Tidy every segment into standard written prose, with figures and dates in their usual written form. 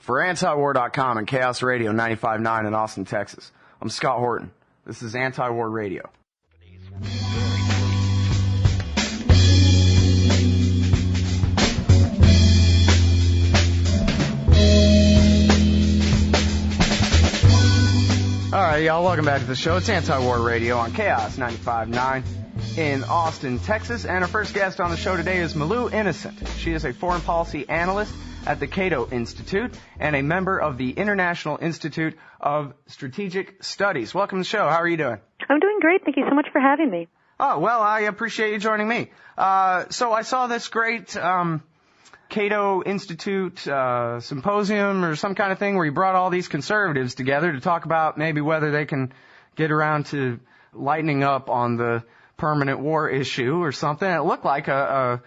For antiwar.com and Chaos Radio 95.9 in Austin, Texas, I'm Scott Horton. This is Anti-War Radio. All right, y'all, welcome back to the show. It's Anti-War Radio on Chaos 95.9 in Austin, Texas. And our first guest on the show today is Malou Innocent. She is a foreign policy analyst at the Cato Institute and a member of the International Institute of Strategic Studies. Welcome to the show. How are you doing? I'm doing great. Thank you so much for having me. Oh, well, I appreciate you joining me. So I saw this great Cato Institute symposium or some kind of thing where you brought all these conservatives together to talk about maybe whether they can get around to lightening up on the permanent war issue or something. It looked like a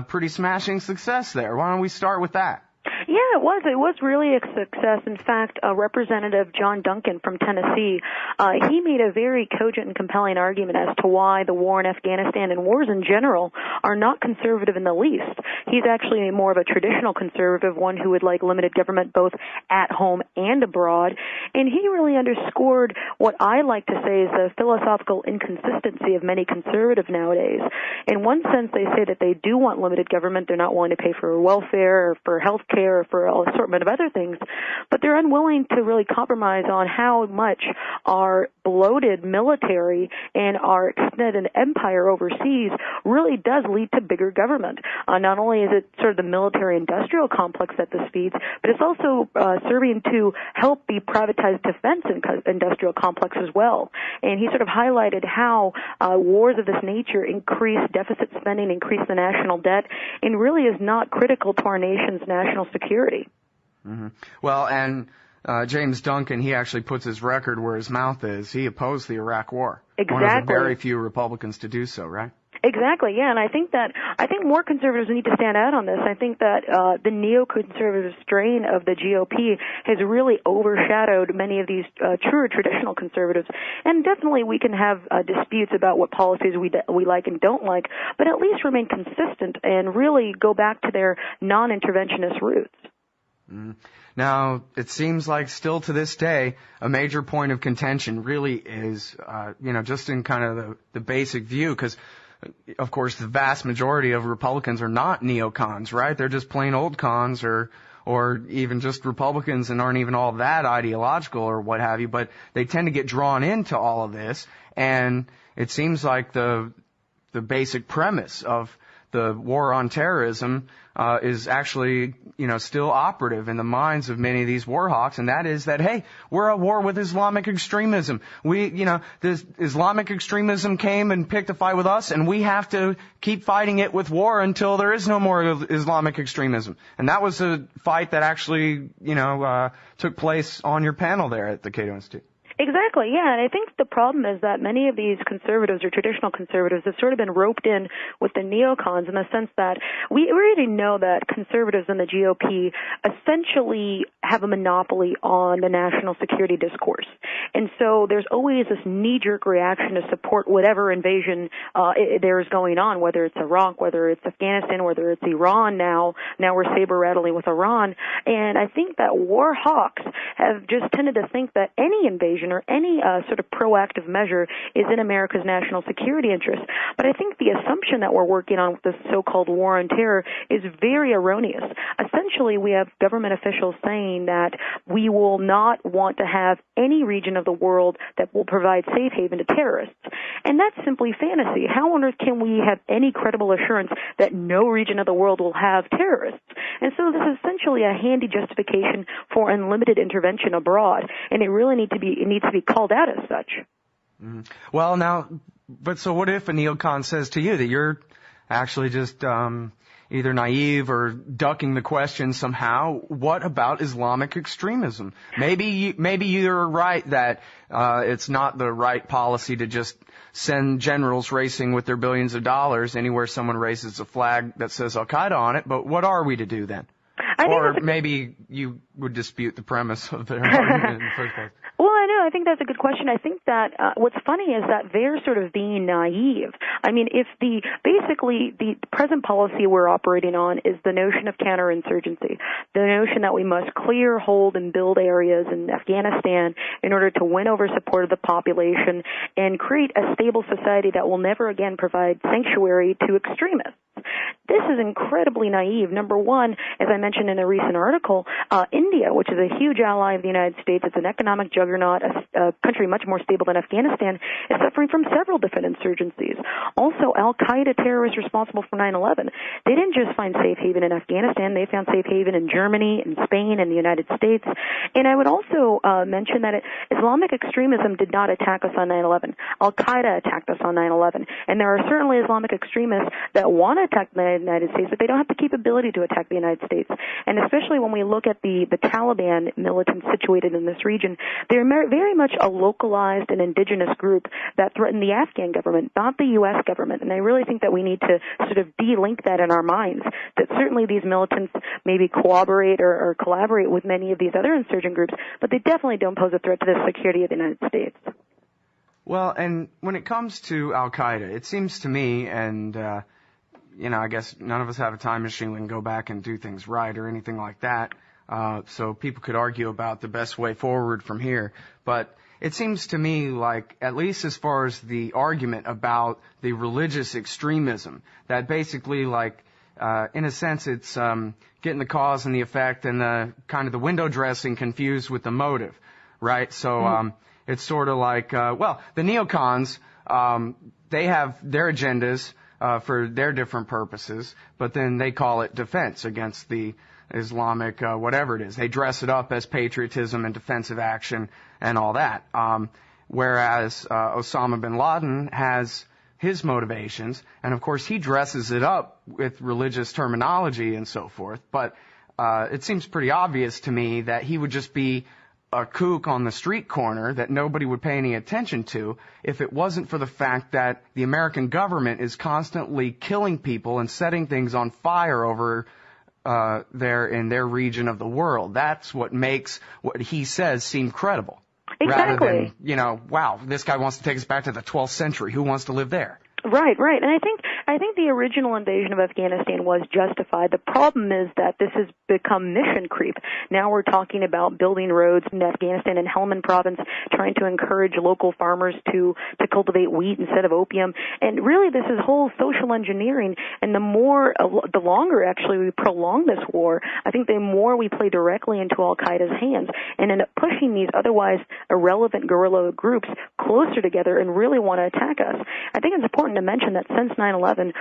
pretty smashing success there. Why don't we start with that? Yeah, it was. It was really a success. In fact, Representative John Duncan from Tennessee, he made a very cogent and compelling argument as to why the war in Afghanistan and wars in general are not conservative in the least. He's actually more of a traditional conservative, one who would like limited government both at home and abroad. And he really underscored what I like to say is the philosophical inconsistency of many conservatives nowadays. In one sense, they say that they do want limited government. They're not willing to pay for welfare or for health care or for an assortment of other things, but they're unwilling to really compromise on how much our bloated military and our extended empire overseas really does lead to bigger government. Not only is it sort of the military-industrial complex that this feeds, but it's also serving to help the privatized defense industrial complex as well. And he sort of highlighted how wars of this nature increase deficit spending, increase the national debt, and really is not critical to our nation's national security. Mm-hmm. Well, and James Duncan, he actually puts his record where his mouth is. He opposed the Iraq War. Exactly. One of the very few Republicans to do so, right? Exactly, yeah, and I think more conservatives need to stand out on this. I think that the neoconservative strain of the GOP has really overshadowed many of these truer traditional conservatives, and definitely we can have disputes about what policies we like and don't like, but at least remain consistent and really go back to their non-interventionist roots. Mm. Now, it seems like still to this day, a major point of contention really is, just in kind of the basic view, because of course, the vast majority of Republicans are not neocons, right? They're just plain old cons or even just Republicans and aren't even all that ideological or what have you, but they tend to get drawn into all of this. And it seems like the basic premise of the war on terrorism is actually, still operative in the minds of many of these war hawks, and that is that, hey, we're at war with Islamic extremism. This Islamic extremism came and picked a fight with us, and we have to keep fighting it with war until there is no more Islamic extremism. And that was a fight that actually, took place on your panel there at the Cato Institute. Exactly, yeah, and I think the problem is that many of these conservatives or traditional conservatives have sort of been roped in with the neocons in the sense that we already know that conservatives in the GOP essentially have a monopoly on the national security discourse. And so there's always this knee-jerk reaction to support whatever invasion there is going on, whether it's Iraq, whether it's Afghanistan, whether it's Iran now we're saber-rattling with Iran. And I think that war hawks have just tended to think that any invasion or any sort of proactive measure is in America's national security interest. But I think the assumption that we're working on with this so-called war on terror is very erroneous. Essentially, we have government officials saying that we will not want to have any region of the world that will provide safe haven to terrorists. And that's simply fantasy. How on earth can we have any credible assurance that no region of the world will have terrorists? And so this is essentially a handy justification for unlimited intervention abroad, and it really needs to be called out as such. Mm-hmm. Well, now, but so what if a neocon says to you that you're actually just either naive or ducking the question somehow? What about Islamic extremism? Maybe you're right that it's not the right policy to just send generals racing with their billions of dollars anywhere someone raises a flag that says al-Qaeda on it, but what are we to do then? Or maybe you would dispute the premise of their argument in the first place. Well, I know. I think that's a good question. I think that what's funny is that they're sort of being naive. I mean, if basically the present policy we're operating on is the notion of counterinsurgency, the notion that we must clear, hold, and build areas in Afghanistan in order to win over support of the population and create a stable society that will never again provide sanctuary to extremists. This is incredibly naive. Number one, as I mentioned in a recent article, India, which is a huge ally of the United States, it's an economic juggernaut, a country much more stable than Afghanistan, is suffering from several different insurgencies. Also, al-Qaeda terrorists responsible for 9/11, they didn't just find safe haven in Afghanistan, they found safe haven in Germany, in Spain, and the United States. And I would also mention that Islamic extremism did not attack us on 9/11. Al-Qaeda attacked us on 9/11. And there are certainly Islamic extremists that want to attack the United States, but they don't have the capability to attack the United States. And especially when we look at the Taliban militants situated in this region, they're very much a localized and indigenous group that threaten the Afghan government, not the U.S. government. And I really think that we need to sort of de-link that in our minds, that certainly these militants maybe cooperate or collaborate with many of these other insurgent groups, but they definitely don't pose a threat to the security of the United States. Well, and when it comes to al-Qaeda, it seems to me, and I guess none of us have a time machine. We can go back and do things right or anything like that. So people could argue about the best way forward from here. But it seems to me like, at least as far as the argument about the religious extremism, that basically, like, in a sense, it's getting the cause and the effect and the kind of the window dressing confused with the motive, right? So it's sort of like, the neocons, they have their agendas for their different purposes, but then they call it defense against the Islamic whatever it is. They dress it up as patriotism and defensive action and all that. Whereas Osama bin Laden has his motivations, and of course he dresses it up with religious terminology and so forth, but it seems pretty obvious to me that he would just be a kook on the street corner that nobody would pay any attention to if it wasn't for the fact that the American government is constantly killing people and setting things on fire over there in their region of the world. That's what makes what he says seem credible. Exactly. Rather than, wow, this guy wants to take us back to the 12th century. Who wants to live there? Right. And I think the original invasion of Afghanistan was justified. The problem is that this has become mission creep. Now we're talking about building roads in Afghanistan and Helmand province, trying to encourage local farmers to cultivate wheat instead of opium. And really this is whole social engineering. And the longer actually we prolong this war, I think the more we play directly into al-Qaeda's hands and end up pushing these otherwise irrelevant guerrilla groups closer together and really want to attack us. I think it's important to mention that since 9/11,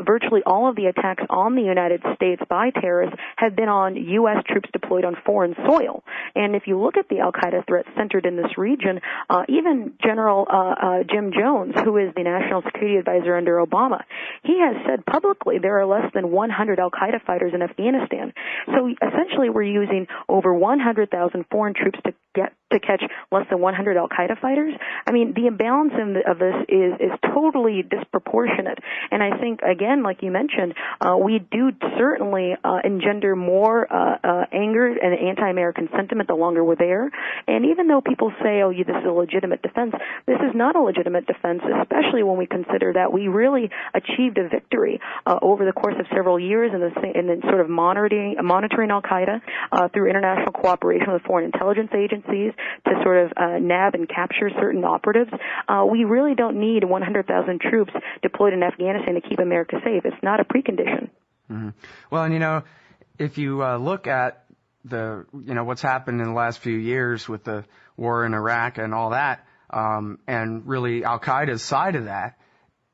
virtually all of the attacks on the United States by terrorists have been on U.S. troops deployed on foreign soil. And if you look at the al-Qaeda threat centered in this region, even General Jim Jones, who is the National Security Advisor under Obama, he has said publicly there are less than 100 al-Qaeda fighters in Afghanistan. So essentially we're using over 100,000 foreign troops to catch less than 100 al-Qaeda fighters. I mean, the imbalance of this is totally disproportionate. And I think, again, like you mentioned, we do certainly engender more anger and anti-American sentiment the longer we're there. And even though people say, this is a legitimate defense, this is not a legitimate defense, especially when we consider that we really achieved a victory over the course of several years in the sort of monitoring al-Qaeda through international cooperation with foreign intelligence agencies to sort of nab and capture certain operatives. We really don't need 100,000 troops deployed in Afghanistan to keep America safe. It's not a precondition. Mm-hmm. Well, and if you look at what's happened in the last few years with the war in Iraq and all that, and really al-Qaeda's side of that,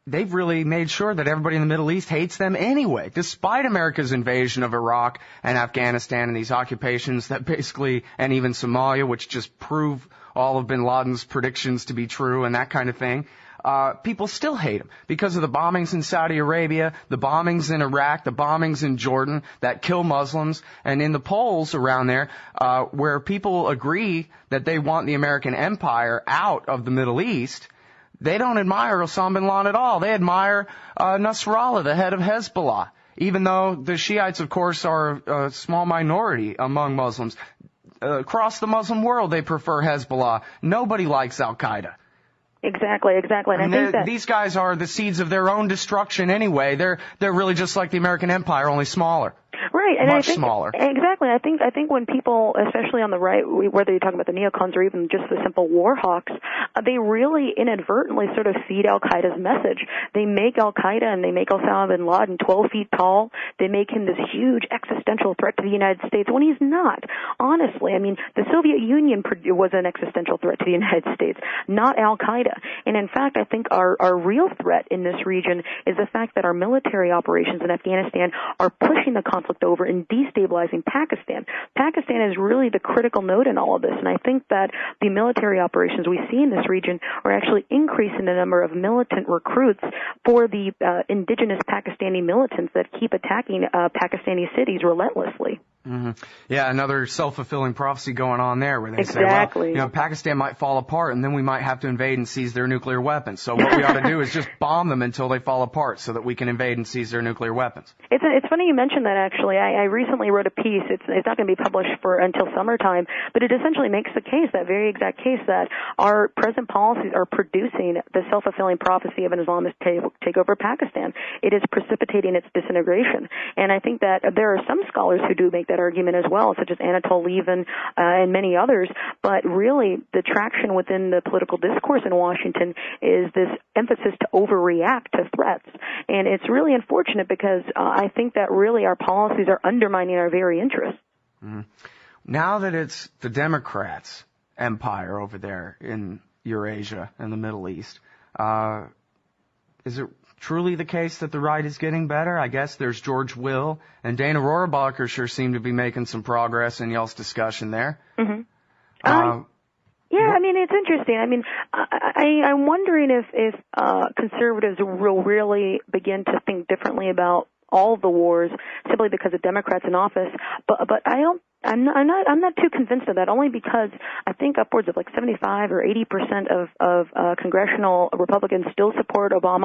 they've really made sure that everybody in the Middle East hates them anyway, despite America's invasion of Iraq and Afghanistan and these occupations that basically, and even Somalia, which just prove all of bin Laden's predictions to be true and that kind of thing. People still hate him because of the bombings in Saudi Arabia, the bombings in Iraq, the bombings in Jordan that kill Muslims. And in the polls around there, where people agree that they want the American empire out of the Middle East, they don't admire Osama bin Laden at all. They admire Nasrallah, the head of Hezbollah, even though the Shiites, of course, are a small minority among Muslims. across the Muslim world, they prefer Hezbollah. Nobody likes al-Qaeda. Exactly. And I think that these guys are the seeds of their own destruction anyway. They're really just like the American empire, only smaller. Right, and much I think, smaller. Exactly. I think when people, especially on the right, whether you're talking about the neocons or even just the simple war hawks, they really inadvertently sort of feed al-Qaeda's message. They make al-Qaeda and they make Osama bin Laden 12 feet tall. They make him this huge existential threat to the United States when he's not. Honestly, I mean, the Soviet Union was an existential threat to the United States, not al-Qaeda. And in fact, I think our real threat in this region is the fact that our military operations in Afghanistan are pushing the conflict over and destabilizing Pakistan. Pakistan is really the critical node in all of this, and I think that the military operations we see in this region are actually increasing the number of militant recruits for the indigenous Pakistani militants that keep attacking Pakistani cities relentlessly. Mm-hmm. Yeah, another self-fulfilling prophecy going on there where they Exactly. say, well, Pakistan might fall apart and then we might have to invade and seize their nuclear weapons. So what we ought to do is just bomb them until they fall apart so that we can invade and seize their nuclear weapons. It's funny you mentioned that, actually. I recently wrote a piece. It's not going to be published until summertime, but it essentially makes the case, that very exact case, that our present policies are producing the self-fulfilling prophecy of an Islamist takeover of Pakistan. It is precipitating its disintegration. And I think that there are some scholars who do make that argument as well, such as Anatol Levin and many others, but really the traction within the political discourse in Washington is this emphasis to overreact to threats. And it's really unfortunate because I think that really our policies are undermining our very interests. Mm-hmm. Now that it's the Democrats' empire over there in Eurasia and the Middle East, is it truly the case that the right is getting better? I guess there's George Will and Dana Rohrabacher sure seem to be making some progress in y'all's discussion there. Mm-hmm. Yeah, I mean, it's interesting. I mean, I'm wondering if conservatives will really begin to think differently about all the wars simply because of Democrats in office. But I'm not too convinced of that, only because I think upwards of like 75 or 80% of congressional Republicans still support Obama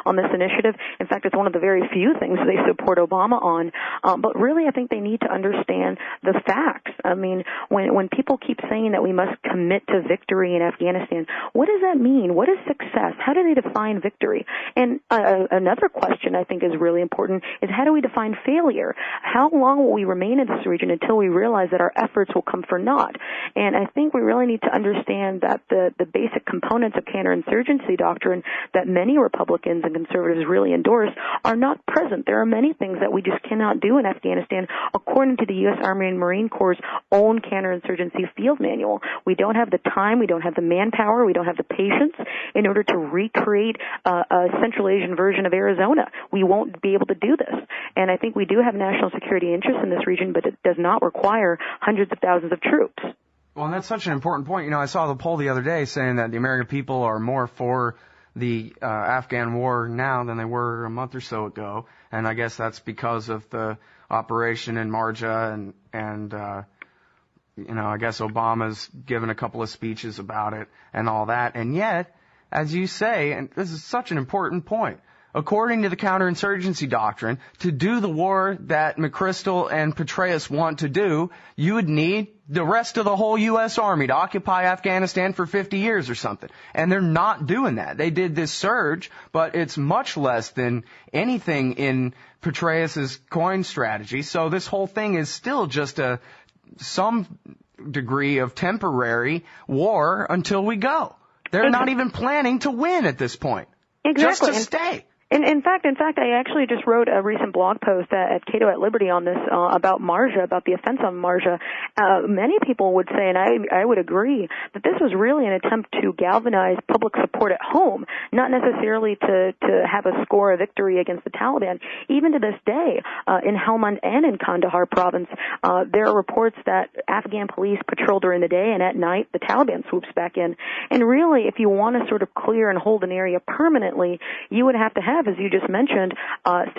on this initiative. In fact, it's one of the very few things they support Obama on. But really, I think they need to understand the facts. I mean, when people keep saying that we must commit to victory in Afghanistan, what does that mean? What is success? How do they define victory? And another question I think is really important is, how do we define failure? How long will we remain in this region until we realize that our efforts will come for naught? And I think we really need to understand that the basic components of counterinsurgency doctrine that many Republicans and conservatives really endorse are not present. There are many things that we just cannot do in Afghanistan according to the U.S. Army and Marine Corps' own counterinsurgency field manual. We don't have the time, we don't have the manpower, we don't have the patience in order to recreate a Central Asian version of Arizona. We won't be able to do this. And I think we do have national security interests in this region, but it does not require hundreds of thousands of troops. Well, and that's such an important point. I saw the poll the other day saying that the American people are more for the Afghan war now than they were a month or so ago. And I guess that's because of the operation in Marja and I guess Obama's given a couple of speeches about it and all that. And yet, as you say, and this is such an important point, according to the counterinsurgency doctrine, to do the war that McChrystal and Petraeus want to do, you would need the rest of the whole U.S. Army to occupy Afghanistan for 50 years or something. And they're not doing that. They did this surge, but it's much less than anything in Petraeus's coin strategy. So this whole thing is still just some degree of temporary war until we go. They're not even planning to win at this point. Exactly. Just to stay. In fact, I actually just wrote a recent blog post at Cato at Liberty on this, about Marja, about the offense on Marja. Many people would say, and I would agree, that this was really an attempt to galvanize public support at home, not necessarily to have a score a victory against the Taliban. Even to this day, in Helmand and in Kandahar province, there are reports that Afghan police patrol during the day, and at night the Taliban swoops back in. And really, if you want to sort of clear and hold an area permanently, you would have to have have, as you just mentioned,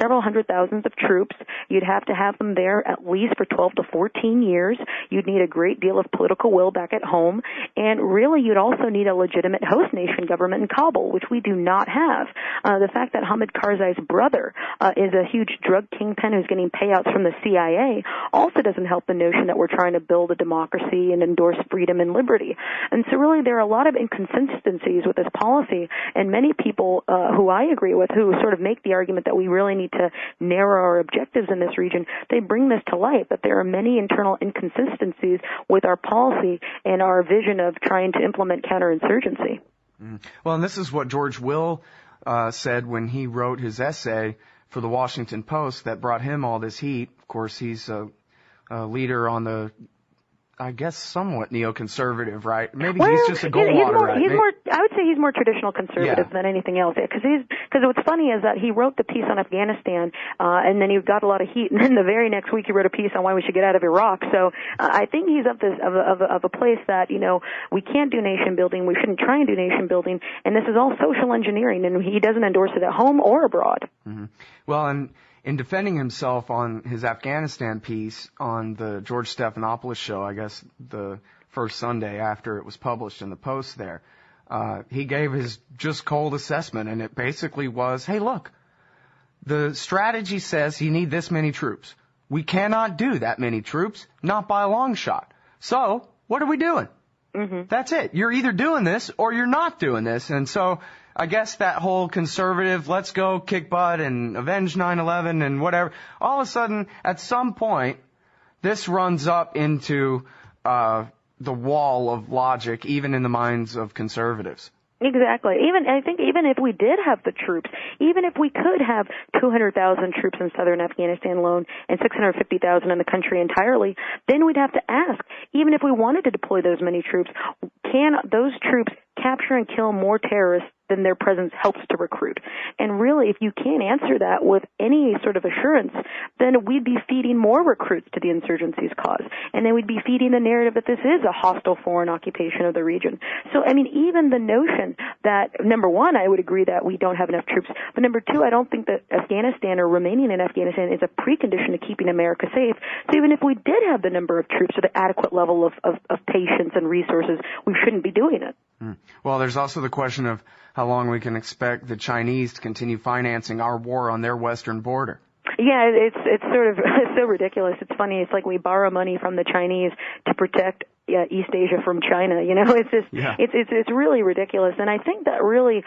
several hundred thousands of troops. You'd have to have them there at least for 12 to 14 years. You'd need a great deal of political will back at home. And really, you'd also need a legitimate host nation government in Kabul, which we do not have. The fact that Hamid Karzai's brother is a huge drug kingpin who's getting payouts from the CIA also doesn't help the notion that we're trying to build a democracy and endorse freedom and liberty. And so really there are a lot of inconsistencies with this policy, and many people who I agree with who sort of make the argument that we really need to narrow our objectives in this region, they bring this to light, that there are many internal inconsistencies with our policy and our vision of trying to implement counterinsurgency. Well, and this is what George Will said when he wrote his essay for the Washington Post that brought him all this heat. Of course, he's a leader on the, I guess, somewhat neoconservative, right? Maybe he's just a Goldwater, right? I would say he's more traditional conservative than anything else. Because what's funny is that he wrote the piece on Afghanistan, and then he got a lot of heat, and then the very next week he wrote a piece on why we should get out of Iraq. So I think he's of a place that, you know, we can't do nation building, we shouldn't try and do nation building, and this is all social engineering, and he doesn't endorse it at home or abroad. Mm-hmm. Well, and in defending himself on his Afghanistan piece on the George Stephanopoulos show, I guess the first Sunday after it was published in the Post there, he gave his just cold assessment, and it basically was, hey, look, the strategy says you need this many troops. We cannot do that many troops, not by a long shot. So what are we doing? Mm-hmm. That's it. You're either doing this or you're not doing this. And so I guess that whole conservative, let's go kick butt and avenge 9/11 and whatever, all of a sudden, at some point, this runs up into the wall of logic, even in the minds of conservatives. Exactly. I think even if we did have the troops, even if we could have 200,000 troops in southern Afghanistan alone and 650,000 in the country entirely, then we'd have to ask, even if we wanted to deploy those many troops, can those troops capture and kill more terrorists than their presence helps to recruit? And really, if you can't answer that with any sort of assurance, then we'd be feeding more recruits to the insurgency's cause. And then we'd be feeding the narrative that this is a hostile foreign occupation of the region. So, I mean, even the notion that, number one, I would agree that we don't have enough troops, but number two, I don't think that Afghanistan or remaining in Afghanistan is a precondition to keeping America safe. So even if we did have the number of troops or the adequate level of patience and resources, we shouldn't be doing it. Well, there's also the question of how long we can expect the Chinese to continue financing our war on their western border. Yeah, it's sort of so ridiculous. It's funny. It's like we borrow money from the Chinese to protect East Asia from China. You know, it's just it's really ridiculous. And I think that really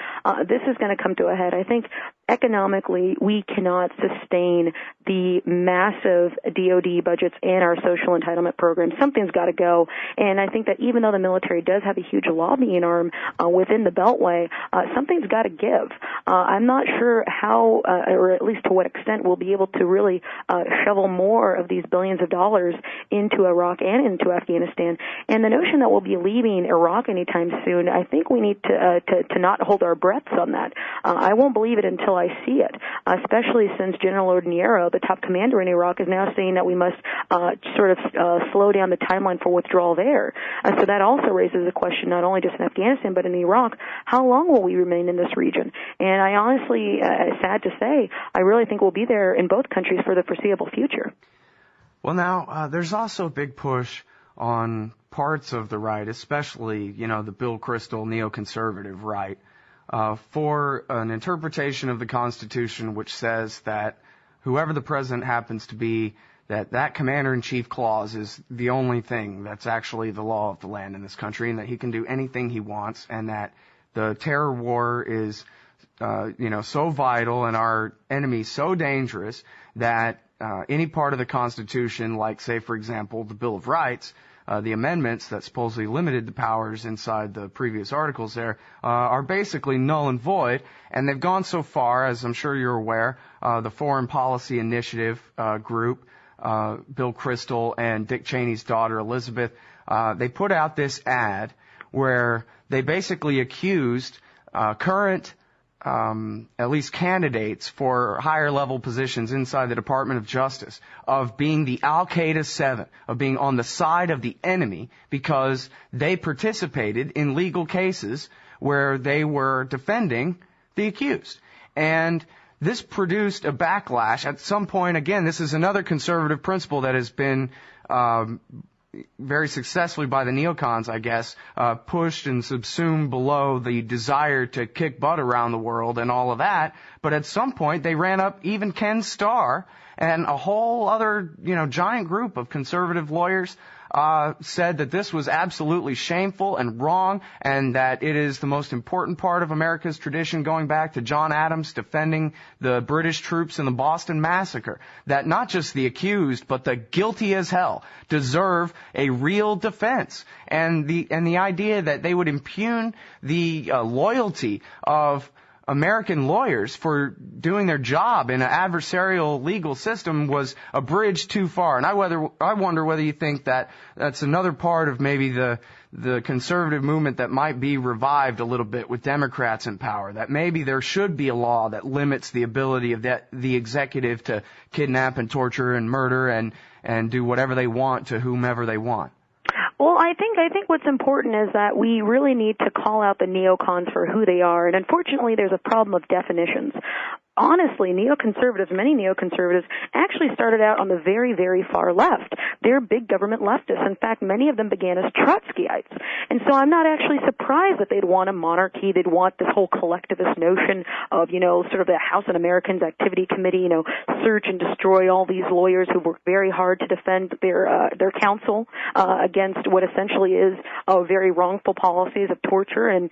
this is going to come to a head. I think economically we cannot sustain the massive DoD budgets and our social entitlement programs. Something's got to go. And I think that even though the military does have a huge lobbying arm within the Beltway, something's got to give. I'm not sure how, or at least to what extent, we'll be able to really shovel more of these billions of dollars into Iraq and into Afghanistan. And the notion that we'll be leaving Iraq anytime soon, I think we need to not hold our breaths on that. I won't believe it until I see it, especially since General Ordiniero, the top commander in Iraq, is now saying that we must sort of slow down the timeline for withdrawal there. So that also raises a question not only just in Afghanistan but in Iraq, how long will we remain in this region? And I honestly, sad to say, I really think we'll be there in both countries for the foreseeable future. Well, now, there's also a big push on parts of the right, especially, you know, the Bill Kristol neoconservative right, for an interpretation of the Constitution which says that whoever the president happens to be, that commander-in-chief clause is the only thing that's actually the law of the land in this country, and that he can do anything he wants, and that the terror war is, so vital and our enemy so dangerous that any part of the Constitution, like, say, for example, the Bill of Rights, the amendments that supposedly limited the powers inside the previous articles there, are basically null and void. And they've gone so far, as I'm sure you're aware, the Foreign Policy Initiative group, Bill Kristol and Dick Cheney's daughter, Elizabeth, they put out this ad where they basically accused current at least candidates for higher level positions inside the Department of Justice of being the al-Qaeda 7, of being on the side of the enemy because they participated in legal cases where they were defending the accused. And this produced a backlash. At some point, again, this is another conservative principle that has been very successfully by the neocons, I guess, pushed and subsumed below the desire to kick butt around the world and all of that. But at some point, they ran up even Ken Starr and a whole other, giant group of conservative lawyers said that this was absolutely shameful and wrong, and that it is the most important part of America's tradition going back to John Adams defending the British troops in the Boston Massacre, that not just the accused, but the guilty as hell deserve a real defense. And the idea that they would impugn the loyalty of American lawyers for doing their job in an adversarial legal system was a bridge too far. And I wonder whether you think that that's another part of maybe the conservative movement that might be revived a little bit with Democrats in power, that maybe there should be a law that limits the ability of the executive to kidnap and torture and murder and do whatever they want to whomever they want. Well, I think what's important is that we really need to call out the neocons for who they are, and unfortunately there's a problem of definitions. Honestly, many neoconservatives actually started out on the very, very far left. They're big government leftists. In fact, many of them began as Trotskyites. And so I'm not actually surprised that they'd want a monarchy. They'd want this whole collectivist notion of, sort of the House Un-Americans Activity Committee, search and destroy all these lawyers who work very hard to defend their counsel against what essentially is very wrongful policies of torture and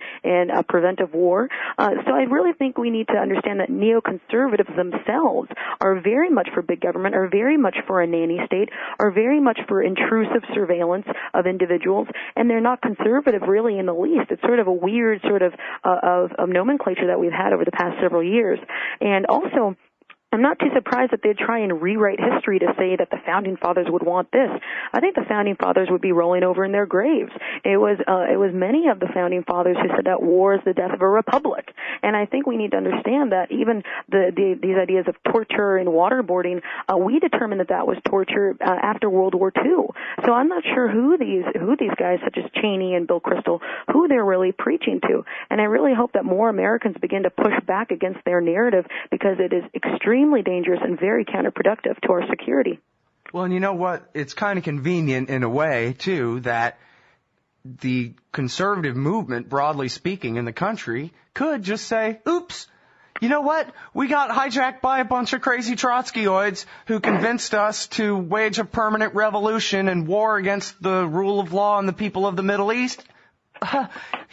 preventive war. So I really think we need to understand that neoconservatives themselves are very much for big government, are very much for a nanny state, are very much for intrusive surveillance of individuals, and they're not conservative really in the least. It's sort of a weird sort of nomenclature that we've had over the past several years. And also, I'm not too surprised that they'd try and rewrite history to say that the Founding Fathers would want this. I think the Founding Fathers would be rolling over in their graves. It was many of the Founding Fathers who said that war is the death of a republic. And I think we need to understand that even these ideas of torture and waterboarding, we determined that was torture after World War II. So I'm not sure who these guys such as Cheney and Bill Kristol, who they're really preaching to. And I really hope that more Americans begin to push back against their narrative, because it is extremely dangerous and very counterproductive to our security. Well, and you know what? It's kind of convenient in a way, too, that the conservative movement, broadly speaking, in the country could just say, oops, you know what? We got hijacked by a bunch of crazy Trotskyoids who convinced us to wage a permanent revolution and war against the rule of law and the people of the Middle East.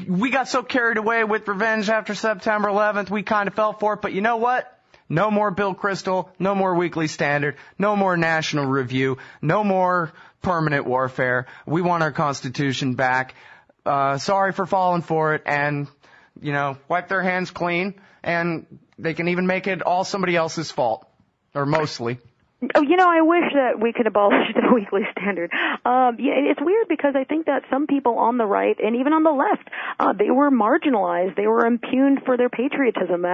We got so carried away with revenge after September 11th, we kind of fell for it. But you know what? No more Bill Kristol, no more Weekly Standard, no more National Review, no more permanent warfare. We want our Constitution back. Sorry for falling for it, and, wipe their hands clean, and they can even make it all somebody else's fault, or mostly. Oh, I wish that we could abolish the Weekly Standard. It's weird because I think that some people on the right and even on the left, they were marginalized. They were impugned for their patriotism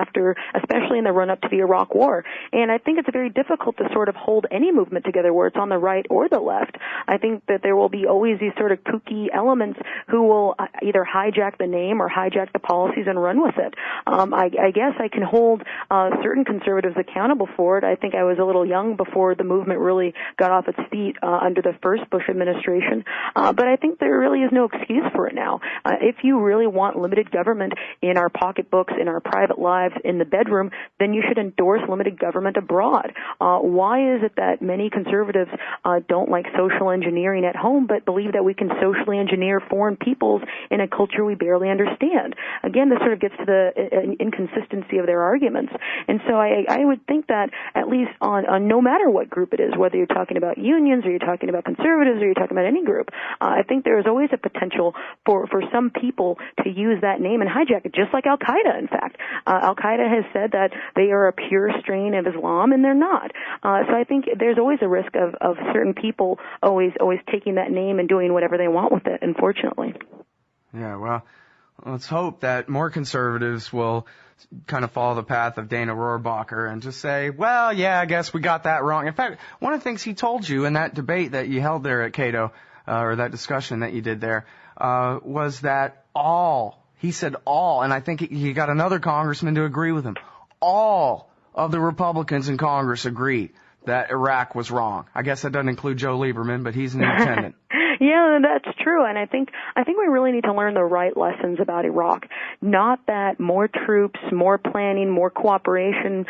especially in the run-up to the Iraq War. And I think it's very difficult to sort of hold any movement together where it's on the right or the left. I think that there will be always these sort of kooky elements who will either hijack the name or hijack the policies and run with it. I guess I can hold certain conservatives accountable for it. I think I was a little young before the movement really got off its feet under the first Bush administration. But I think there really is no excuse for it now. If you really want limited government in our pocketbooks, in our private lives, in the bedroom, then you should endorse limited government abroad. Why is it that many conservatives don't like social engineering at home but believe that we can socially engineer foreign peoples in a culture we barely understand? Again, this sort of gets to the inconsistency of their arguments. And so I would think that at least on no matter what group it is, whether you're talking about unions or you're talking about conservatives or you're talking about any group, I think there is always a potential for some people to use that name and hijack it, just like al-Qaeda, in fact. Al-Qaeda has said that they are a pure strain of Islam, and they're not. So I think there's always a risk of certain people always taking that name and doing whatever they want with it, unfortunately. Yeah, well, let's hope that more conservatives will kind of follow the path of Dana Rohrabacher and just say, well, yeah, I guess we got that wrong. In fact, one of the things he told you in that debate that you held there at Cato, or that discussion that you did there, was that he said all, and I think he got another congressman to agree with him, all of the Republicans in Congress agree that Iraq was wrong. I guess that doesn't include Joe Lieberman, but he's an independent. Yeah, that's true. And I think we really need to learn the right lessons about Iraq. Not that more troops, more planning, more cooperation,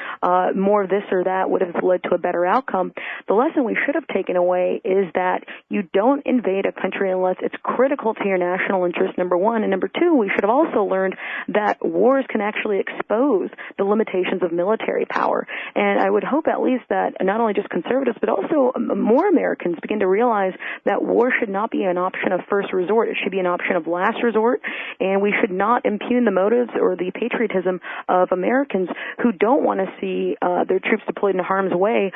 more of this or that would have led to a better outcome. The lesson we should have taken away is that you don't invade a country unless it's critical to your national interest, number one. And number two, we should have also learned that wars can actually expose the limitations of military power. And I would hope at least that not only just conservatives, but also more Americans begin to realize that war should not be an option of first resort. It should be an option of last resort, and we should not impugn the motives or the patriotism of Americans who don't want to see their troops deployed in harm's way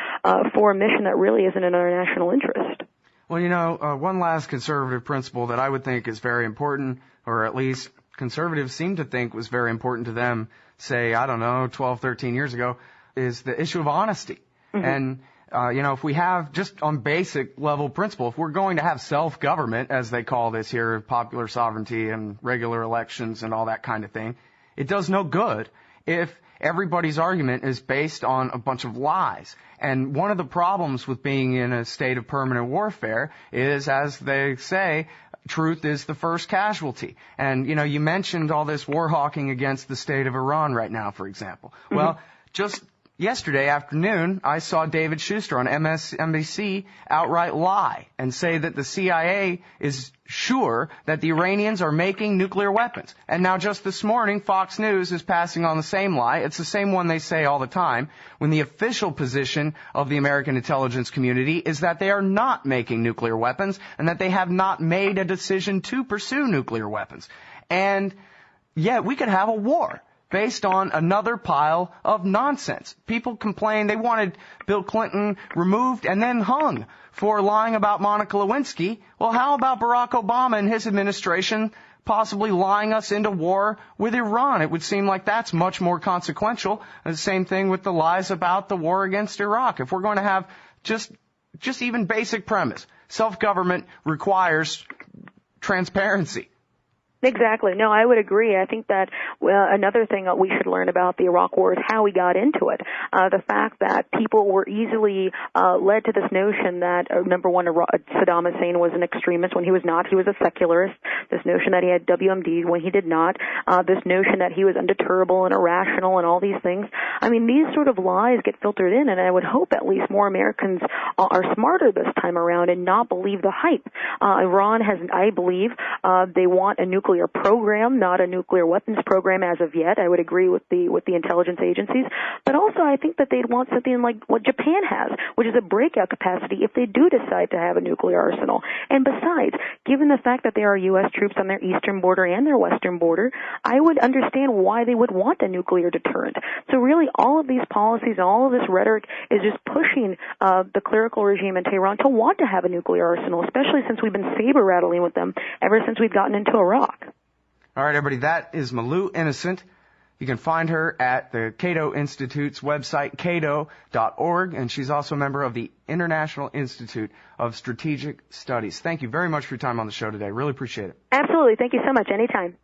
for a mission that really isn't in our national interest. Well, one last conservative principle that I would think is very important, or at least conservatives seem to think was very important to them, say, 12, 13 years ago, is the issue of honesty. Mm-hmm. And if we have just on basic level principle, if we're going to have self-government, as they call this here, popular sovereignty and regular elections and all that kind of thing, it does no good if everybody's argument is based on a bunch of lies. And one of the problems with being in a state of permanent warfare is, as they say, truth is the first casualty. And, you mentioned all this war hawking against the state of Iran right now, for example. Mm-hmm. Well, just yesterday afternoon, I saw David Schuster on MSNBC outright lie and say that the CIA is sure that the Iranians are making nuclear weapons. And now just this morning, Fox News is passing on the same lie. It's the same one they say all the time, when the official position of the American intelligence community is that they are not making nuclear weapons and that they have not made a decision to pursue nuclear weapons. And yet we could have a war based on another pile of nonsense. People complained they wanted Bill Clinton removed and then hung for lying about Monica Lewinsky. Well, how about Barack Obama and his administration possibly lying us into war with Iran? It would seem like that's much more consequential. And the same thing with the lies about the war against Iraq. If we're going to have just even basic premise, self-government requires transparency. Exactly. No, I would agree. I think that another thing that we should learn about the Iraq War is how we got into it. The fact that people were easily led to this notion that, number one, Saddam Hussein was an extremist when he was not. He was a secularist. This notion that he had WMD when he did not. This notion that he was undeterrable and irrational and all these things. I mean, these sort of lies get filtered in, and I would hope at least more Americans are smarter this time around and not believe the hype. Iran has, I believe, they want a nuclear program, not a nuclear weapons program as of yet. I would agree with the intelligence agencies, but also I think that they'd want something like what Japan has, which is a breakout capacity if they do decide to have a nuclear arsenal. And besides, given the fact that there are U.S. troops on their eastern border and their western border, I would understand why they would want a nuclear deterrent. So really, all of these policies, all of this rhetoric is just pushing the clerical regime in Tehran to want to have a nuclear arsenal, especially since we've been saber-rattling with them ever since we've gotten into Iraq. All right, everybody, that is Malou Innocent. You can find her at the Cato Institute's website, cato.org, and she's also a member of the International Institute of Strategic Studies. Thank you very much for your time on the show today. Really appreciate it. Absolutely. Thank you so much. Anytime.